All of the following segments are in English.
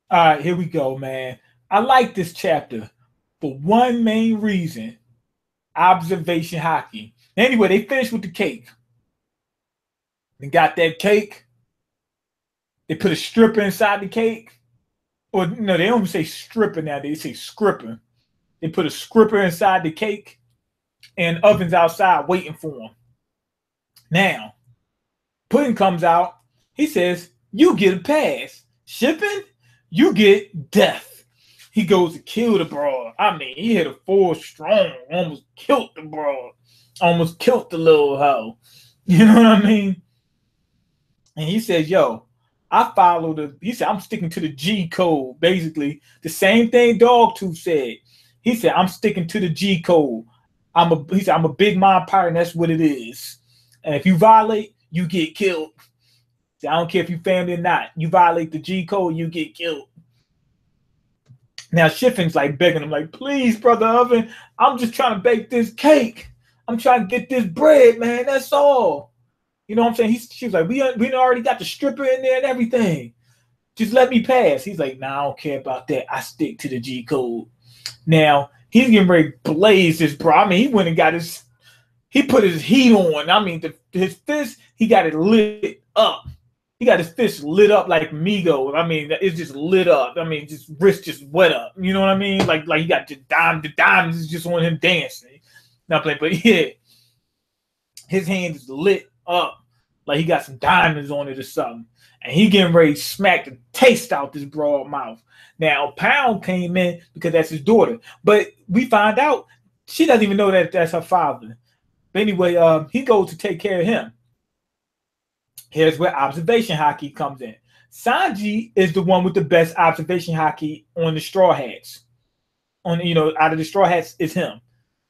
All right, here we go, man. I like this chapter for one main reason: observation hockey. Anyway, they finished with the cake. They got that cake. They put a stripper inside the cake. Or no, they don't even say stripper now. They say scripper. They put a scripper inside the cake, and ovens outside waiting for them. Now, Pudding comes out. He says, "You get a pass. Shipping, you get death." He goes to kill the broad. I mean, he hit a full strong, almost killed the broad, almost killed the little hoe. You know what I mean? And he says, "Yo, I follow the." He said, "I'm sticking to the G code." Basically, the same thing Dogtooth said. He said, "I'm sticking to the G code." He said, "I'm a big mind pirate, and that's what it is. And if you violate, you get killed. I don't care if you family or not. You violate the G code, you get killed." Now Shiffin's like begging him, like, "Please, brother Oven, I'm just trying to bake this cake. I'm trying to get this bread, man. That's all." You know what I'm saying? She was like, we already got the stripper in there and everything. Just let me pass." He's like, "Nah, I don't care about that. I stick to the G code." Now he's getting ready to blaze this, bro. I mean, he went and got he put his heat on. I mean, his fist, he got it lit up. He got his fist lit up like Migo. I mean, it's just lit up. I mean, just wrist just wet up. You know what I mean? Like he got the diamonds is just on him dancing. Not playing, but yeah, his hand is lit up like he got some diamonds on it or something. And he getting ready to smack the taste out this broad mouth. Now, Pound came in because that's his daughter. But we find out she doesn't even know that that's her father. But anyway, he goes to take care of him. Here's where observation hockey comes in. Sanji is the one with the best observation hockey on the Straw Hats. Out of the Straw Hats, it's him.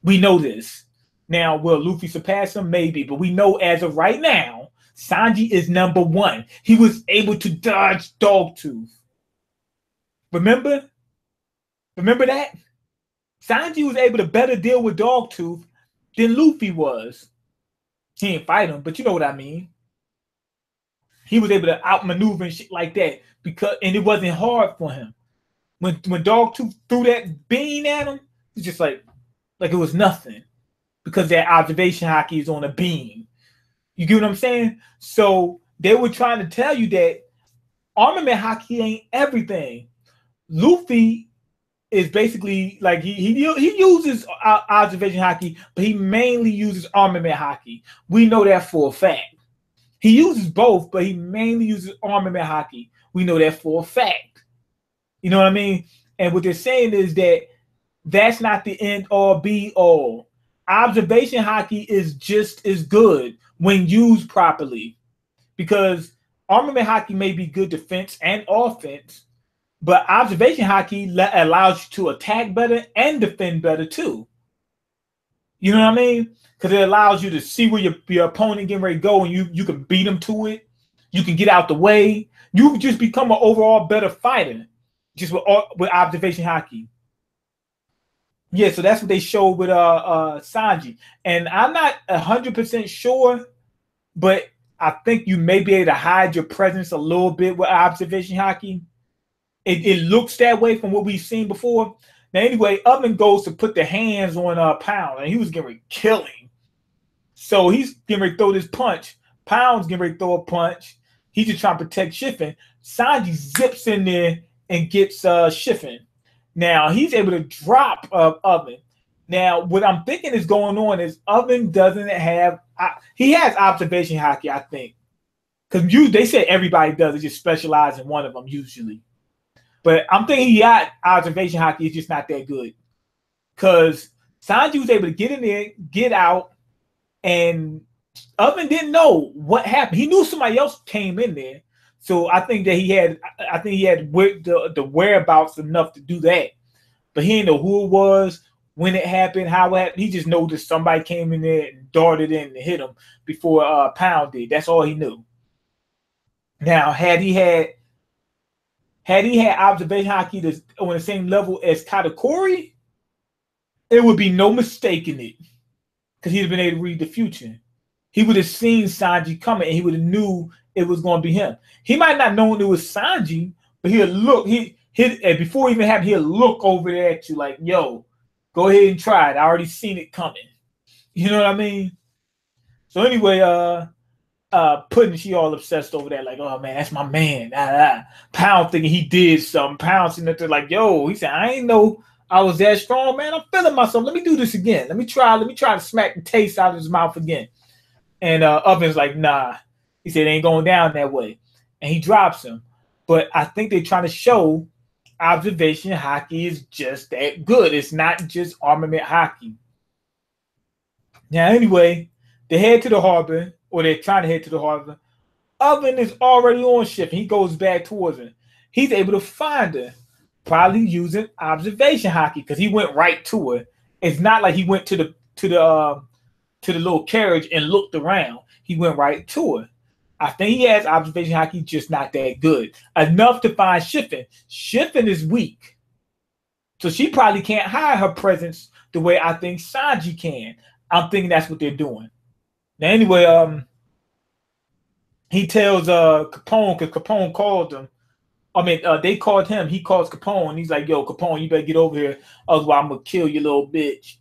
We know this. Now, will Luffy surpass him? Maybe, but we know as of right now, Sanji is number one. He was able to dodge Dogtooth. Remember? Remember that? Sanji was able to better deal with Dogtooth than Luffy was. He didn't fight him, but you know what I mean. He was able to outmaneuver and shit like that and it wasn't hard for him. When Dogtooth threw that bean at him, it's just like it was nothing because that observation hockey is on a beam. You get what I'm saying? So they were trying to tell you that armament hockey ain't everything. Luffy is basically like he uses observation hockey, but he mainly uses armament hockey. We know that for a fact. He uses both, but he mainly uses armament hockey. We know that for a fact. You know what I mean? And what they're saying is that that's not the end all be all. Observation hockey is just as good when used properly, because armament hockey may be good defense and offense, but observation hockey allows you to attack better and defend better too. You know what I mean? Because it allows you to see where your opponent getting ready to go, and you can beat them to it. You can get out the way. You just become an overall better fighter just with observation hockey. Yeah, so that's what they showed with Sanji. And I'm not 100% sure, but I think you may be able to hide your presence a little bit with observation hockey. It looks that way from what we've seen before. Now, anyway, Oven goes to put the hands on Pound, and he was getting ready to kill him. So he's getting ready to throw this punch. Pound's getting ready to throw a punch. He's just trying to protect Shiffin. Sanji zips in there and gets Shiffin. Now, he's able to drop Oven. Now, what I'm thinking is going on is Oven doesn't have... he has observation hockey, I think. Because they said everybody does. It just specializes in one of them, usually. But I'm thinking he got observation hockey. It's just not that good. Because Sanji was able to get in there, get out, and Oven didn't know what happened. He knew somebody else came in there. So I think that he had the whereabouts enough to do that. But he didn't know who it was, when it happened, how it happened. He just knew that somebody came in there and darted in and hit him before Pound did. That's all he knew. Now, had he had observation hockey on the same level as Katakuri, it would be no mistaking it. Because he'd have been able to read the future. He would have seen Sanji coming, and he would have knew it was going to be him. He might not have known it was Sanji, but he'll look. He and before it even happened, he'll look over there at you like, yo, go ahead and try it. I already seen it coming. You know what I mean? So anyway, Pudding, she all obsessed over that, like, oh man, that's my man. Pound thinking he did something. Pound sitting there like, yo, he said, I ain't know I was that strong, man. I'm feeling myself. Let me do this again. Let me try to smack the taste out of his mouth again. And Oven's like, nah. He said it ain't going down that way. And he drops him. But I think they're trying to show observation hockey is just that good. It's not just armament hockey. Now, anyway, they head to the harbor, or they're trying to head to the harbor. Oven is already on shift, and he goes back towards her. He's able to find her, probably using observation hockey, because he went right to her. It's not like he went to the little carriage and looked around. He went right to her. I think he has observation hockey, just not that good. Enough to find Shiffin. Shiffin is weak. So she probably can't hide her presence the way I think Sanji can. I'm thinking that's what they're doing. Now, anyway, he tells Capone, because Capone called him. I mean, they called him. He calls Capone, and he's like, yo, Capone, you better get over here. Otherwise, I'm going to kill your little bitch.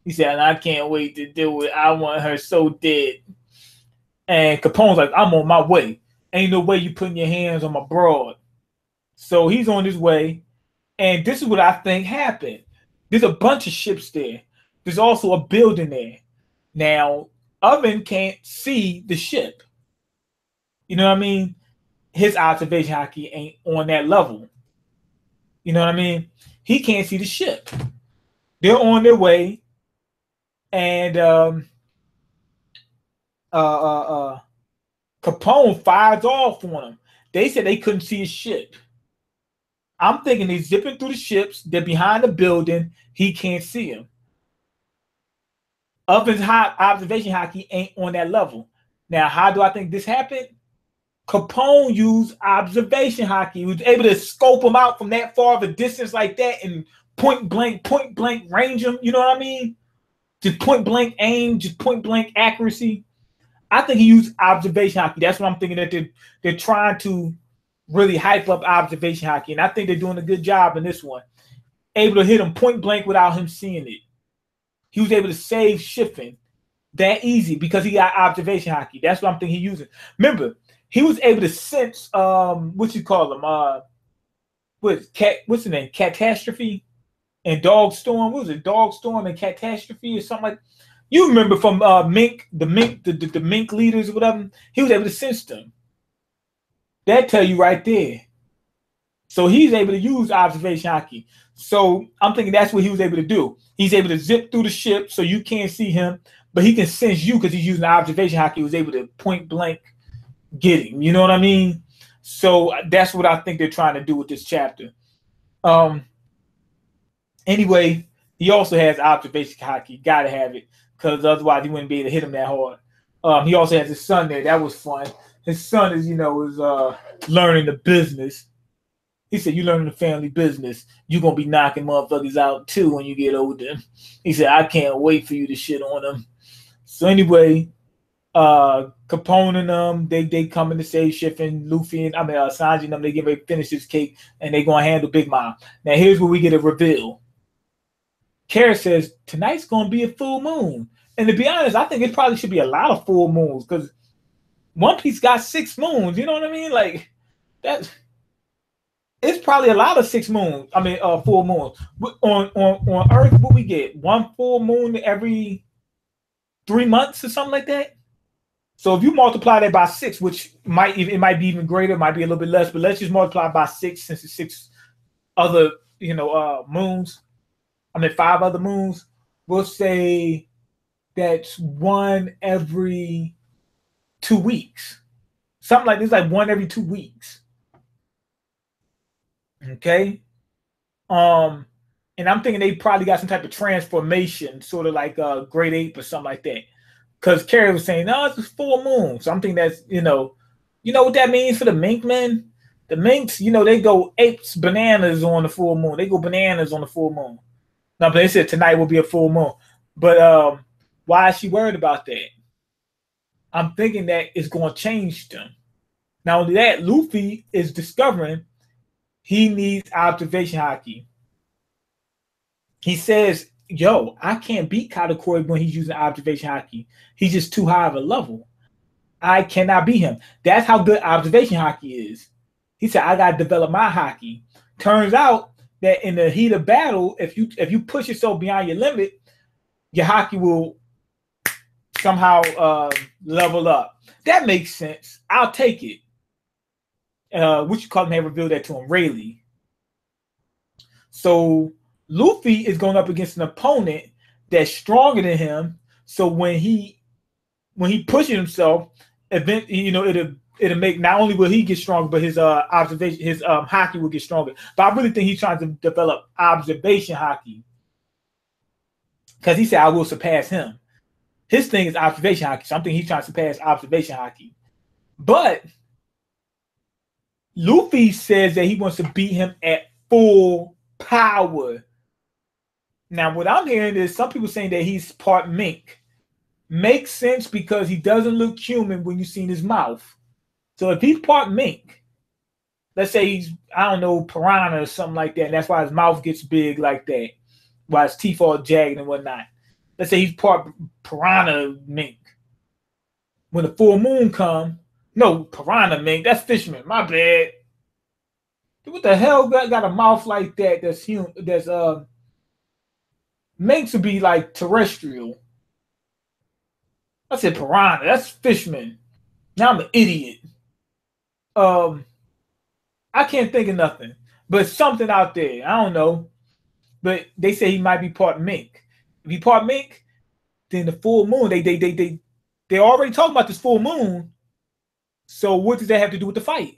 He said, and I can't wait to do it. I want her so dead. And Capone's like, I'm on my way. Ain't no way you putting your hands on my broad. So he's on his way. And this is what I think happened. There's a bunch of ships there. There's also a building there. Now, Oven can't see the ship. You know what I mean? His observation hockey ain't on that level. You know what I mean? He can't see the ship. They're on their way. And Capone fires off on them. They said they couldn't see a ship. I'm thinking they're zipping through the ships. They're behind the building. He can't see them. Oven's observation hockey ain't on that level. Now, how do I think this happened? Capone used observation hockey. He was able to scope them out from that far of a distance like that and point blank range them. You know what I mean? Just point blank aim, just point blank accuracy. I think he used observation hockey. That's what I'm thinking, that they're trying to really hype up observation hockey. And I think they're doing a good job in this one. Able to hit him point blank without him seeing it. He was able to save Shiffin that easy because he got observation hockey. That's what I'm thinking he's using. Remember, he was able to sense what you call him? What's the name? Catastrophe and Dog Storm. What was it? Dog Storm and Catastrophe or something like that. You remember from Mink, the Mink leaders or whatever. He was able to sense them. That tell you right there. So he's able to use observation hockey. So I'm thinking that's what he was able to do. He's able to zip through the ship so you can't see him, but he can sense you because he's using observation hockey. He was able to point blank get him. You know what I mean? So that's what I think they're trying to do with this chapter. Anyway, he also has observation hockey. Gotta have it, because otherwise he wouldn't be able to hit him that hard. He also has his son there. That was fun. His son is learning the business. He said, you learning the family business, you're going to be knocking motherfuckers out too when you get older. He said, I can't wait for you to shit on them. So anyway, Capone and them, they coming to save Shiffin, Luffy, and Sanji and them, they get ready to finish this cake, and they going to handle Big Mom. Now here's where we get a reveal. Kara says, tonight's going to be a full moon. And to be honest, I think it probably should be a lot of full moons, because One Piece got 6 moons. You know what I mean? Like, that's... It's probably a lot of 6 moons. Full moons. On Earth, what we get? 1 full moon every 3 months or something like that. So if you multiply that by 6, which might be even greater, might be a little bit less, but let's just multiply by 6 since it's 6 other moons. 5 other moons. We'll say that's 1 every 2 weeks. Something like this, like 1 every 2 weeks. Okay. And I'm thinking they probably got some type of transformation, sort of like Great Ape or something like that. Because Carrie was saying, no, it's a full moon. So I'm thinking that's, you know what that means for the mink men? The minks, they go apes bananas on the full moon. They go bananas on the full moon. No, but they said tonight will be a full moon. But why is she worried about that? I'm thinking that it's going to change them. Not only that, Luffy is discovering He needs observation haki. He says, yo, I can't beat Katakuri when he's using observation haki. He's just too high of a level. I cannot beat him. That's how good observation haki is. He said, I gotta develop my haki. Turns out that in the heat of battle, if you push yourself beyond your limit, your haki will somehow level up. That makes sense. I'll take it. What you call him had revealed that to him, Rayleigh. So Luffy is going up against an opponent that's stronger than him. So when he pushes himself, it'll make, not only will he get stronger, but his observation, his haki will get stronger. But I really think he's trying to develop observation haki, because he said, I will surpass him. His thing is observation haki. So I'm thinking he's trying to surpass observation haki. But Luffy says that he wants to beat him at full power. Now, what I'm hearing is some people saying that he's part mink. Makes sense because he doesn't look human when you see his mouth. So if he's part mink, let's say he's, I don't know, piranha or something like that, and that's why his mouth gets big like that, why his teeth all jagged and whatnot. Let's say he's part piranha mink. When the full moon comes, no, piranha mink, that's fisherman, my bad. What the hell got a mouth like that that's human, that's minks would be like terrestrial. I said piranha, that's fisherman. Now I'm an idiot. I can't think of nothing, but something out there. I don't know. But they say he might be part mink. If he part mink, then the full moon, they already talking about this full moon. So what does that have to do with the fight?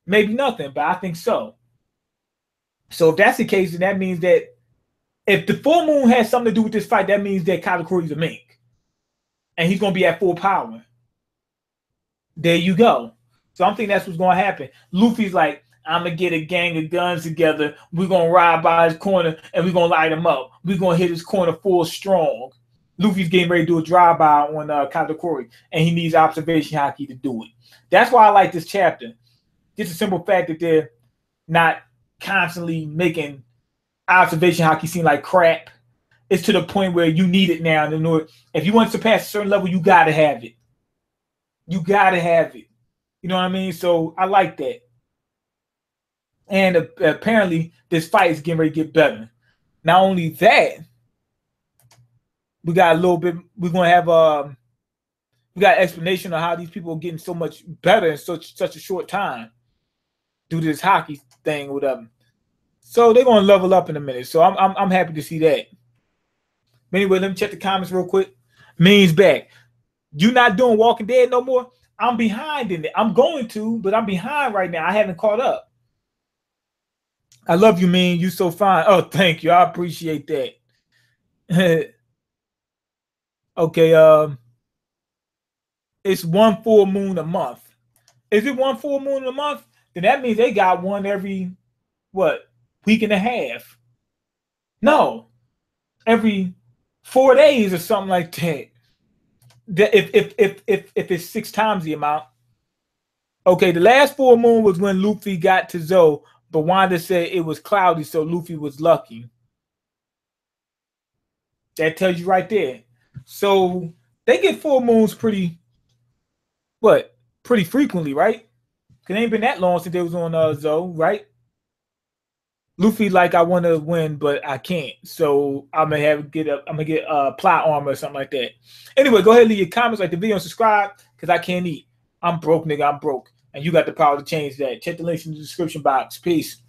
Maybe nothing, but I think so. So if that's the case, then that means that if the full moon has something to do with this fight, that means that Katakuri's a mink. And he's going to be at full power. There you go. So I'm thinking that's what's going to happen. Luffy's like, I'm going to get a gang of guns together. We're going to ride by his corner and we're going to light him up. We're going to hit his corner full strong. Luffy's getting ready to do a drive-by on Katakuri, and he needs observation haki to do it. That's why I like this chapter. Just a simple fact that they're not constantly making observation haki seem like crap. It's to the point where you need it now. If you want to surpass a certain level, you got to have it. You got to have it. You know what I mean? So I like that. And apparently this fight is getting ready to get better. Not only that, we got a little bit, we're going to have we got an explanation of how these people are getting so much better in such a short time due to this hockey thing with them. So they're going to level up in a minute. So I'm happy to see that. But anyway, let me check the comments real quick. Mean's back. You not doing Walking Dead no more? I'm behind in it. I'm going to, but I'm behind right now. I haven't caught up. I love you, Mean. You so fine. Oh, thank you. I appreciate that. Okay, it's one full moon a month. Is it one full moon a month? Then that means they got one every, what, week and a half? No, every 4 days or something like that. If it's 6 times the amount. Okay, the last full moon was when Luffy got to Zou, but Wanda said it was cloudy, so Luffy was lucky. That tells you right there. So they get full moons pretty frequently, right? Because it ain't been that long since they was on Zou, right? Luffy like, I want to win, but I can't. So I'm gonna get plot armor or something like that. Anyway, go ahead and leave your comments, like the video, and subscribe, because I can't eat. I'm broke, nigga. I'm broke. And you got the power to change that. Check the links in the description box. Peace.